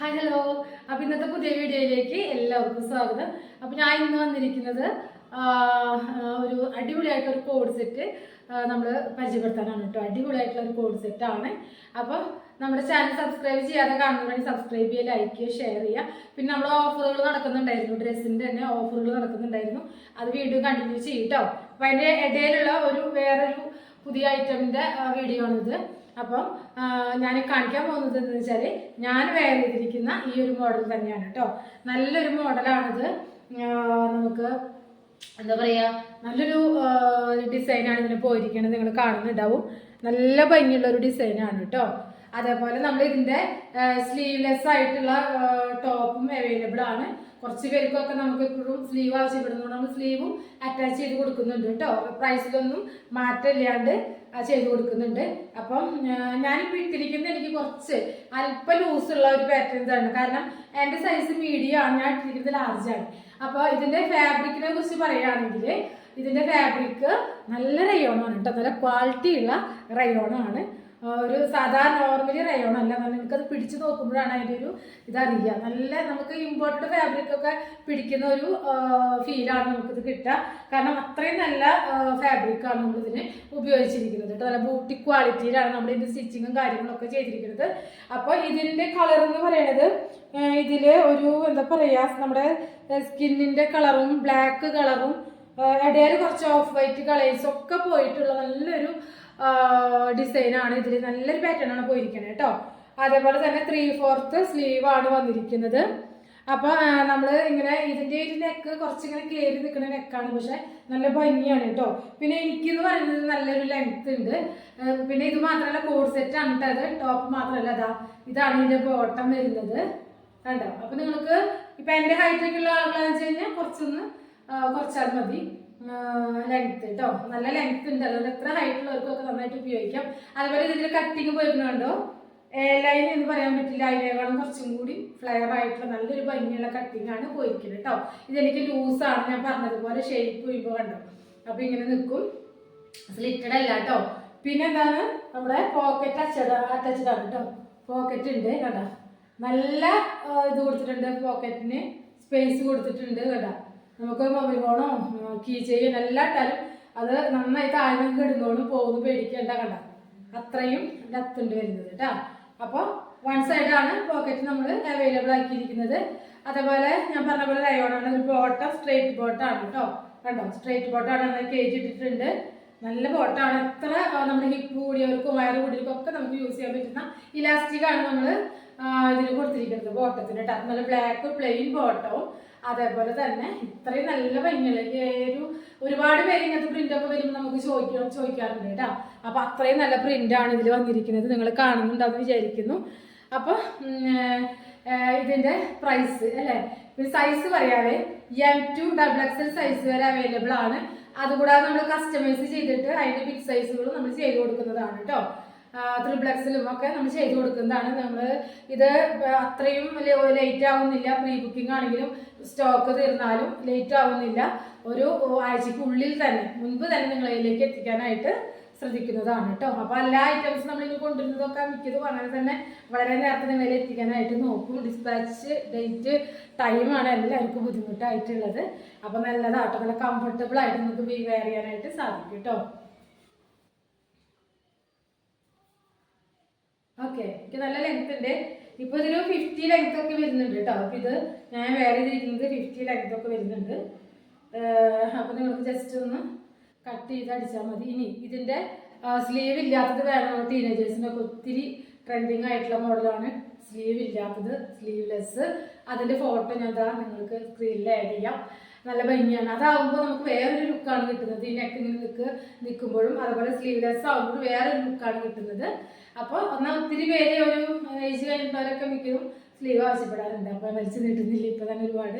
Hi hello. അപ്പോൾ ഇന്നത്തെ പുതിയ വീഡിയോയിലേക്ക് എല്ലാവർക്കും സ്വാഗതം. അപ്പോൾ ഞാൻ ഇന്ന് വന്നിരിക്കുന്നത് ഒരു അടിപൊളിയായിട്ടൊരു കോഡ് സെറ്റ് നമ്മൾ പരിചയപ്പെടുത്താനാണ് കേട്ടോ. അടിപൊളിയായിട്ടുള്ളൊരു കോഡ് സെറ്റാണ്. അപ്പോൾ നമ്മുടെ ചാനൽ സബ്സ്ക്രൈബ് ചെയ്യാതെ കാണുന്നവരാണെങ്കിൽ സബ്സ്ക്രൈബ് ചെയ്യുക, ലൈക്ക് ചെയ്യുക, ഷെയർ ചെയ്യുക. പിന്നെ നമ്മൾ ഓഫറുകൾ നടക്കുന്നുണ്ടായിരുന്നു, ഡ്രസ്സിൻ്റെ തന്നെ ഓഫറുകൾ നടക്കുന്നുണ്ടായിരുന്നു. അത് വീണ്ടും കണ്ടിന്യൂ ചെയ്യും കേട്ടോ. അപ്പോൾ അതിൻ്റെ ഇടയിലുള്ള വേറൊരു പുതിയ ഐറ്റമിൻ്റെ വീഡിയോ ആണിത്. അപ്പം ഞാൻ കാണിക്കാൻ പോകുന്നത് എന്ന് വെച്ചാൽ ഞാൻ വെയർ ചെയ്തിരിക്കുന്ന ഈ ഒരു മോഡൽ തന്നെയാണ് കേട്ടോ. നല്ലൊരു മോഡലാണിത്. നമുക്ക് എന്താ പറയുക, നല്ലൊരു ഡിസൈനാണ് ഇതിന് പോയിരിക്കുന്നത്. നിങ്ങൾ കാണുന്നുണ്ടാവും, നല്ല ഭംഗിയുള്ളൊരു ഡിസൈനാണ് കേട്ടോ. അതേപോലെ നമ്മൾ ഇതിൻ്റെ സ്ലീവ്ലെസ് ആയിട്ടുള്ള ടോപ്പും അവൈലബിൾ ആണ്. കുറച്ച് പേർക്കൊക്കെ നമുക്ക് എപ്പോഴും സ്ലീവ് ആവശ്യപ്പെടുന്നതുകൊണ്ട് നമ്മൾ സ്ലീവും അറ്റാച്ച് ചെയ്ത് കൊടുക്കുന്നുണ്ട് കേട്ടോ. പ്രൈസിലൊന്നും മാറ്റമില്ലാണ്ട് ചെയ്ത് കൊടുക്കുന്നുണ്ട്. അപ്പം ഞാനിപ്പോൾ ഇട്ടിരിക്കുന്നത് എനിക്ക് കുറച്ച് അല്പം ലൂസുള്ള ഒരു പാറ്റേൺസ് ആണ്. കാരണം എൻ്റെ സൈസ് മീഡിയം ആണ്, ഞാൻ ഇട്ടിരിക്കുന്നത് ലാർജാണ്. അപ്പോൾ ഇതിൻ്റെ ഫാബ്രിക്കിനെ കുറിച്ച് പറയുകയാണെങ്കിൽ ഇതിൻ്റെ ഫാബ്രിക് നല്ല റയോണാണ് കേട്ടോ. നല്ല ക്വാളിറ്റി ഉള്ള റയോണാണ്. ഒരു സാധാരണ നോർമലി റയോൺ അല്ല. നമുക്കത് പിടിച്ച് നോക്കുമ്പോഴാണ് അതിൻ്റെ ഒരു ഇതറിയുക. നല്ല നമുക്ക് ഇമ്പോർട്ടഡ് ഫാബ്രിക്കൊക്കെ പിടിക്കുന്ന ഒരു ഫീലാണ് നമുക്കിത് കിട്ടുക. കാരണം അത്രയും നല്ല ഫാബ്രിക്കാണ് നമ്മളിതിന് ഉപയോഗിച്ചിരിക്കുന്നത് കേട്ടോ. നല്ല ബൂട്ടി ക്വാളിറ്റിയിലാണ് നമ്മൾ ഇതിൻ്റെ സ്റ്റിച്ചിങ്ങും കാര്യങ്ങളൊക്കെ ചെയ്തിരിക്കുന്നത്. അപ്പോൾ ഇതിൻ്റെ കളർ എന്ന് പറയുന്നത് ഇതിൽ ഒരു എന്താ പറയുക, നമ്മുടെ സ്കിന്നിൻ്റെ കളറും ബ്ലാക്ക് കളറും ഇടയിൽ കുറച്ച് ഓഫ് വൈറ്റ് കളേഴ്സും ഒക്കെ പോയിട്ടുള്ള നല്ലൊരു ഡിസൈനാണ്. ഇതിൽ നല്ലൊരു പാറ്റേൺ ആണ് പോയിരിക്കുന്നത് കേട്ടോ. അതേപോലെ തന്നെ 3/4 സ്ലീവാണ് വന്നിരിക്കുന്നത്. അപ്പോൾ നമ്മൾ ഇങ്ങനെ ഇതിൻ്റെ ഒരു നെക്ക് കുറച്ചിങ്ങനെ കയറി നിൽക്കുന്ന നെക്കാണ്, പക്ഷെ നല്ല ഭംഗിയാണ് കേട്ടോ. പിന്നെ എനിക്കെന്ന് പറയുന്നത് നല്ലൊരു ലെങ്ത് ഉണ്ട്. പിന്നെ ഇത് മാത്രമല്ല, കോഡ് സെറ്റാണ് കേട്ടോ. അത് ടോപ്പ് മാത്രമല്ല, ഇതാണ് ഇതിൻ്റെ ബോട്ടം വരുന്നത് കണ്ടോ. അപ്പോൾ നിങ്ങൾക്ക് ഇപ്പം എൻ്റെ ഹൈറ്റൊക്കെ ഉള്ള ആളുകളെന്ന് വെച്ച് കഴിഞ്ഞാൽ കുറച്ചാൽ മതി ലെങ്ത് കേട്ടോ. നല്ല ലെങ്ത് ഉണ്ട്, അതുകൊണ്ട് എത്ര ഹൈറ്റുള്ളവർക്കൊക്കെ നന്നായിട്ട് ഉപയോഗിക്കാം. അതുപോലെ ഇതിൻ്റെ കട്ടിങ് പോയിരുന്നുണ്ടോ, ലൈൻ എന്ന് പറയാൻ പറ്റില്ല, അതിനേക്കാളും കുറച്ചും കൂടി ഫ്ലെയർ ആയിട്ടുള്ള നല്ലൊരു ഭംഗിയുള്ള കട്ടിങ് ആണ് പോയിരിക്കുന്നത് കേട്ടോ. ഇതെനിക്ക് ലൂസാണ്, ഞാൻ പറഞ്ഞതുപോലെ ഷേപ്പ് ചെയ്യുമ്പോൾ കണ്ടോ. അപ്പോൾ ഇങ്ങനെ നിൽക്കും, സ്ലിറ്റഡ് അല്ല കേട്ടോ. പിന്നെ എന്താണ്, നമ്മുടെ പോക്കറ്റ് അറ്റാച്ച്ഡ് ആണ് കേട്ടോ. പോക്കറ്റ് ഉണ്ട് കേട്ടോ, നല്ല ഇത് കൊടുത്തിട്ടുണ്ട്, പോക്കറ്റിന് സ്പേസ് കൊടുത്തിട്ടുണ്ട് കേട്ടോ. നമുക്ക് മൊബൈൽ ഫോണോ കീ ചെയിൻ എല്ലാം ഇട്ടാലും അത് നന്നായി താഴ്ന്നൊക്കെ ഇടുന്നോളും, പോകുന്നു പേടിക്കേണ്ട കണ്ട. അത്രയും ഡെപ്ത് ഉണ്ട് വരുന്നത് കേട്ടോ. അപ്പോൾ വൺ സൈഡാണ് പോക്കറ്റ് നമ്മൾ അവൈലബിൾ ആക്കിയിരിക്കുന്നത്. അതേപോലെ ഞാൻ പറഞ്ഞ പോലെ റയോണാണ്. ഒരു ബോട്ടം സ്ട്രെയിറ്റ് ബോട്ടാണ് കേട്ടോ. കണ്ടോ, സ്ട്രെയിറ്റ് ബോട്ടാണ്, കേജ് ഇട്ടിട്ടുണ്ട്. നല്ല ബോട്ടാണ്. എത്ര നമ്മുടെ ഹിപ്പ് കൂടിയവർക്കും വയറ് കൂടിയവർക്കും ഒക്കെ നമുക്ക് യൂസ് ചെയ്യാൻ പറ്റുന്ന ഇലാസ്റ്റിക്കാണ് നമ്മൾ ഇതിന് കൊടുത്തിരിക്കുന്നത് ബോട്ടത്തിന് കേട്ടോ. നല്ല ബ്ലാക്ക് പ്ലെയിൻ ബോട്ടവും അതേപോലെ തന്നെ ഇത്രയും നല്ല ഭംഗിയുള്ള ഒരുപാട് പേര് ഇങ്ങനത്തെ പ്രിൻ്റൊക്കെ വരുമ്പോൾ നമുക്ക് ചോദിക്കാറുണ്ട് കേട്ടോ. അപ്പോൾ അത്രയും നല്ല പ്രിൻ്റാണ് ഇതിൽ വന്നിരിക്കുന്നത്, നിങ്ങൾ കാണുന്നുണ്ടാവും വിചാരിക്കുന്നു. അപ്പോൾ ഇതിൻ്റെ പ്രൈസ് അല്ലേ, പിന്നെ സൈസ് പറയാതെ M2 XXL സൈസ് വരെ അവൈലബിൾ ആണ്. അതുകൂടാതെ നമ്മൾ കസ്റ്റമൈസ് ചെയ്തിട്ട് അതിൻ്റെ ബിഗ് സൈസുകളും നമ്മൾ ചെയ്ത് കൊടുക്കുന്നതാണ് കേട്ടോ. 3XL ഒക്കെ നമ്മൾ ചെയ്ത് കൊടുക്കുന്നതാണ്. നമ്മൾ ഇത് അത്രയും ലേറ്റ് ആവുന്നില്ല. പ്രീ ബുക്കിംഗ് ആണെങ്കിലും സ്റ്റോക്ക് തീർന്നാലും ലേറ്റ് ആവുന്നില്ല. ഒരു ആഴ്ചക്കുള്ളിൽ തന്നെ മുൻപ് തന്നെ നിങ്ങളിലേക്ക് എത്തിക്കാനായിട്ട് ശ്രദ്ധിക്കുന്നതാണ് കേട്ടോ. അപ്പോൾ എല്ലാ ഐറ്റംസും നമ്മളിനി കൊണ്ടുവരുന്നതൊക്കെ മിക്കതും അങ്ങനെ തന്നെ വളരെ നേരത്തെ നിങ്ങളിൽ എത്തിക്കാനായിട്ട് നോക്കും. ഡിസ്പാച്ച് ഡേറ്റ് ടൈമാണ് എല്ലാവർക്കും ബുദ്ധിമുട്ടായിട്ടുള്ളത്. അപ്പോൾ നല്ലതാട്ടോ, നല്ല കംഫർട്ടബിൾ ആയിട്ട് നമുക്ക് വെയർ ചെയ്യാനായിട്ട് സാധിക്കും കേട്ടോ. ഓക്കെ, എനിക്ക് നല്ല ലെങ്ത് ഉണ്ട്. ഇപ്പോൾ ഇതിന് 50 ലെങ്ത് ഒക്കെ വരുന്നുണ്ട് കേട്ടോ. അപ്പോൾ ഇത് ഞാൻ വെയർ ചെയ്തിരിക്കുന്നത് 50 ലെങ്ത് ഒക്കെ വരുന്നുണ്ട്. അപ്പോൾ നിങ്ങൾക്ക് ജസ്റ്റ് ഒന്ന് കട്ട് ചെയ്ത് അടിച്ചാൽ മതി. ഇനി ഇതിൻ്റെ സ്ലീവ് ഇല്ലാത്തത് വേണം. ടീനേജേഴ്സിനൊക്കെ ഒത്തിരി ട്രെൻഡിങ് ആയിട്ടുള്ള മോഡലാണ് സ്ലീവ് ഇല്ലാത്തത്, സ്ലീവ്ലെസ്. അതിൻ്റെ ഫോട്ടോ ഞാൻ നിങ്ങൾക്ക് സ്ക്രീനിൽ ആഡ് ചെയ്യാം. നല്ല ഭംഗിയാണ്. അതാവുമ്പോൾ നമുക്ക് വേറൊരു ലുക്കാണ് കിട്ടുന്നത്. ഈ നെക്ക് ഇങ്ങനെ നിൽക്കുമ്പോഴും അതുപോലെ സ്ലീവ്ലെസ് ആകുമ്പോഴും വേറൊരു ലുക്കാണ് കിട്ടുന്നത്. അപ്പോൾ എന്നാൽ ഒത്തിരി പേര് ഒരു ഏജ് കഴിഞ്ഞിട്ടവരൊക്കെ മിക്കതും സ്ലീവ് ആവശ്യപ്പെടാറുണ്ട്. അപ്പോൾ വലിച്ചു നീട്ടുന്നില്ല, ഇപ്പോൾ തന്നെ ഒരുപാട്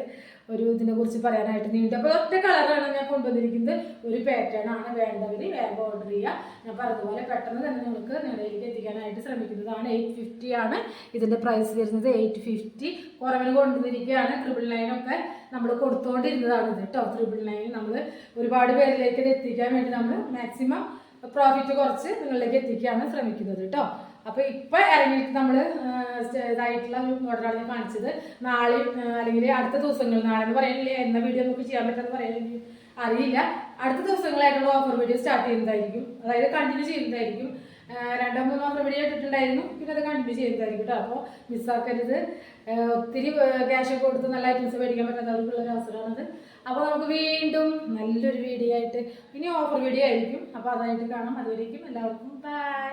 ഇതിനെക്കുറിച്ച് പറയാനായിട്ട് നീണ്ടു. അപ്പോൾ ഒറ്റ കളറാണ് ഞാൻ കൊണ്ടുവന്നിരിക്കുന്നത്, ഒരു പാറ്റേൺ ആണ്. വേണ്ടവർ വേഗം ഓർഡർ ചെയ്യുക. ഞാൻ പറഞ്ഞതുപോലെ പെട്ടെന്ന് തന്നെ നിങ്ങൾക്ക് നിങ്ങളിലേക്ക് എത്തിക്കാനായിട്ട് ശ്രമിക്കുന്നതാണ്. 850 ആണ് ഇതിൻ്റെ പ്രൈസ് വരുന്നത്. 850 കുറവിന് കൊണ്ടുവന്നിരിക്കുകയാണ്. 999 ഒക്കെ നമ്മൾ കൊടുത്തുകൊണ്ടിരുന്നതാണ് ഇത് കേട്ടോ. 999 നമ്മൾ ഒരുപാട് പേരിലേക്ക് ഇത് എത്തിക്കാൻ വേണ്ടി നമ്മൾ മാക്സിമം പ്രോഫിറ്റ് കുറച്ച് നിങ്ങളിലേക്ക് എത്തിക്കാനാണ് ശ്രമിക്കുന്നത് കേട്ടോ. അപ്പോൾ ഇപ്പം ഇറങ്ങിയിട്ട് നമ്മൾ ഇതായിട്ടുള്ള ഒരു മോഡലാണ് ഞാൻ കാണിച്ചത്. നാളെ അല്ലെങ്കിൽ അടുത്ത ദിവസങ്ങൾ, നാളെ എന്ന് പറയാനില്ല, എന്ന വീഡിയോ നമുക്ക് ചെയ്യാൻ പറ്റുമെന്ന് പറയാനില്ല, അറിയില്ല. അടുത്ത ദിവസങ്ങളായിട്ടുള്ള ഓഫർ വീഡിയോ സ്റ്റാർട്ട് ചെയ്യുന്നതായിരിക്കും, അതായത് കണ്ടിന്യൂ ചെയ്യുന്നതായിരിക്കും. 2-3 ഓഫർ വീഡിയോ ഇട്ടിട്ടുണ്ടായിരുന്നു, പിന്നെ അത് കണ്ടിന്യൂ ചെയ്യുന്നതായിരിക്കും കേട്ടോ. അപ്പോൾ മിസ്സാക്കരുത്. ഒത്തിരി ക്യാഷ് കൊടുത്ത് നല്ല ഐറ്റംസ് മേടിക്കാൻ പറ്റുന്നവർക്കുള്ളൊരു അവസരമാണത്. അപ്പോൾ നമുക്ക് വീണ്ടും നല്ലൊരു വീഡിയോ ആയിട്ട്, ഇനി ഓഫർ വീഡിയോ ആയിരിക്കും, അപ്പോൾ അതായിട്ട് കാണാം. അതുവരേക്കും എല്ലാവർക്കും ബൈ.